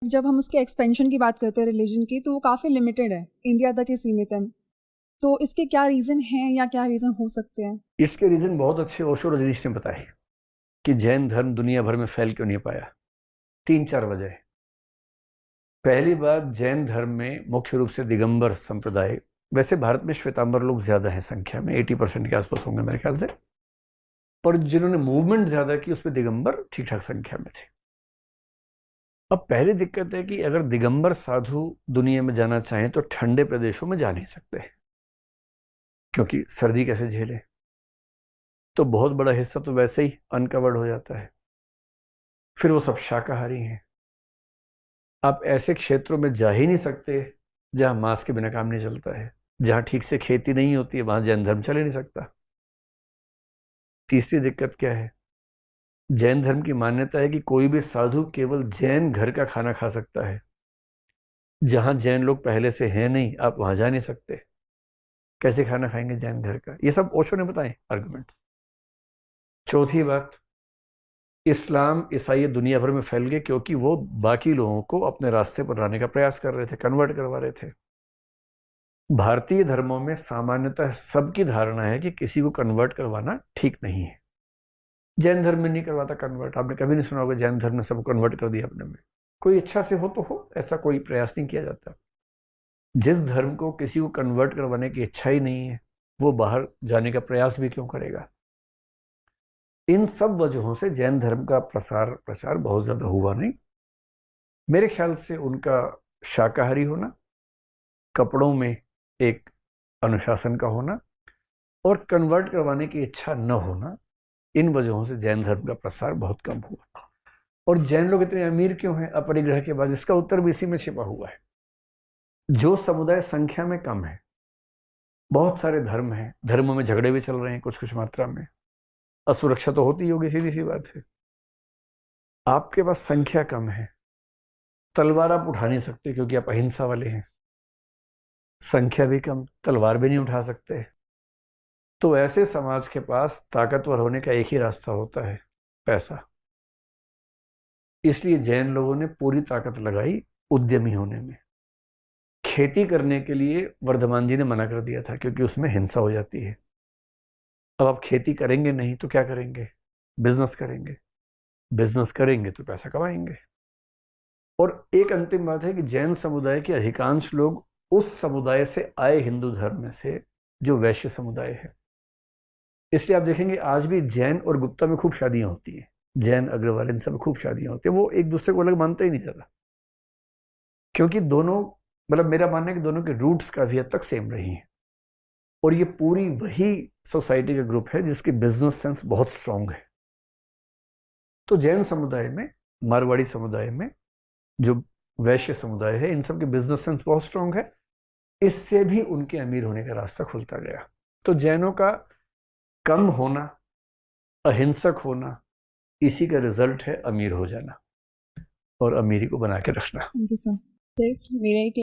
जब हम उसके एक्सपेंशन की बात करते हैं रिलीजन की, तो वो काफ़ी लिमिटेड है, इंडिया तक ही सीमित है। तो इसके क्या रीज़न हैं या क्या रीज़न हो सकते हैं? इसके रीज़न बहुत अच्छे ओशो रजनीश ने बताए कि जैन धर्म दुनिया भर में फैल क्यों नहीं पाया। 3-4 वजह है। पहली बात, जैन धर्म में मुख्य रूप से दिगंबर संप्रदाय, वैसे भारत में श्वेतांबर लोग ज़्यादा हैं संख्या में, 80% के आसपास होंगे मेरे ख्याल से, पर जिन्होंने मूवमेंट ज़्यादा की उसमें दिगंबर ठीक ठाक संख्या में थे। अब पहली दिक्कत है कि अगर दिगंबर साधु दुनिया में जाना चाहें तो ठंडे प्रदेशों में जा नहीं सकते, क्योंकि सर्दी कैसे झेले। तो बहुत बड़ा हिस्सा तो वैसे ही अनकवर्ड हो जाता है। फिर वो सब शाकाहारी हैं। आप ऐसे क्षेत्रों में जा ही नहीं सकते जहां मांस के बिना काम नहीं चलता है, जहां ठीक से खेती नहीं होती है, वहां जैन धर्म चल ही नहीं सकता। तीसरी दिक्कत क्या है, जैन धर्म की मान्यता है कि कोई भी साधु केवल जैन घर का खाना खा सकता है। जहां जैन लोग पहले से हैं नहीं, आप वहां जा नहीं सकते। कैसे खाना खाएंगे जैन घर का? ये सब ओशो ने बताए आर्गुमेंट। चौथी बात, इस्लाम ईसाई दुनिया भर में फैल गए क्योंकि वो बाकी लोगों को अपने रास्ते पर लाने का प्रयास कर रहे थे, कन्वर्ट करवा रहे थे। भारतीय धर्मों में सामान्यतः सबकी धारणा है कि किसी को कन्वर्ट करवाना ठीक नहीं है। जैन धर्म में नहीं करवाता कन्वर्ट। आपने कभी नहीं सुना होगा जैन धर्म ने सबको कन्वर्ट कर दिया अपने में। कोई इच्छा से हो तो हो, ऐसा कोई प्रयास नहीं किया जाता। जिस धर्म को किसी को कन्वर्ट करवाने की इच्छा ही नहीं है, वो बाहर जाने का प्रयास भी क्यों करेगा? इन सब वजहों से जैन धर्म का प्रचार बहुत ज्यादा हुआ नहीं। मेरे ख्याल से उनका शाकाहारी होना, कपड़ों में एक अनुशासन का होना और कन्वर्ट करवाने की इच्छा न होना, इन वजहों से जैन धर्म का प्रसार बहुत कम हुआ। और जैन लोग इतने अमीर क्यों हैं अपरिग्रह के बाद? इसका उत्तर भी इसी में छिपा हुआ है। जो समुदाय संख्या में कम है, बहुत सारे धर्म हैं, धर्मों में झगड़े भी चल रहे हैं कुछ कुछ मात्रा में, असुरक्षा तो होती होगी, सीधी सी बात है। आपके पास संख्या कम है, तलवार आप उठा नहीं सकते क्योंकि आप अहिंसा वाले हैं। संख्या भी कम, तलवार भी नहीं उठा सकते। तो ऐसे समाज के पास ताकतवर होने का एक ही रास्ता होता है, पैसा। इसलिए जैन लोगों ने पूरी ताकत लगाई उद्यमी होने में। खेती करने के लिए वर्धमान जी ने मना कर दिया था क्योंकि उसमें हिंसा हो जाती है। अब आप खेती करेंगे नहीं तो क्या करेंगे? बिजनेस करेंगे। बिजनेस करेंगे तो पैसा कमाएंगे। और एक अंतिम बात है कि जैन समुदाय के अधिकांश लोग उस समुदाय से आए हिंदू धर्म में से जो वैश्य समुदाय है। इसलिए आप देखेंगे आज भी जैन और गुप्ता में खूब शादियां होती हैं। जैन अग्रवाल इन सब में खूब शादियां होती है। वो एक दूसरे को अलग मानते ही नहीं ज्यादा, क्योंकि दोनों, मतलब मेरा मानना है कि दोनों के रूट्स काफी हद तक सेम रही हैं। और ये पूरी वही सोसाइटी का ग्रुप है जिसकी बिजनेस सेंस बहुत स्ट्रांग है। तो जैन समुदाय में, मारवाड़ी समुदाय में, जो वैश्य समुदाय है, इन सब की बिजनेस सेंस बहुत स्ट्रांग है। इससे भी उनके अमीर होने का रास्ता खुलता गया। तो जैनों का कम होना, अहिंसक होना, इसी का रिजल्ट है अमीर हो जाना और अमीरी को बना के रखना। Thank you sir. सिर्फ मेरा एक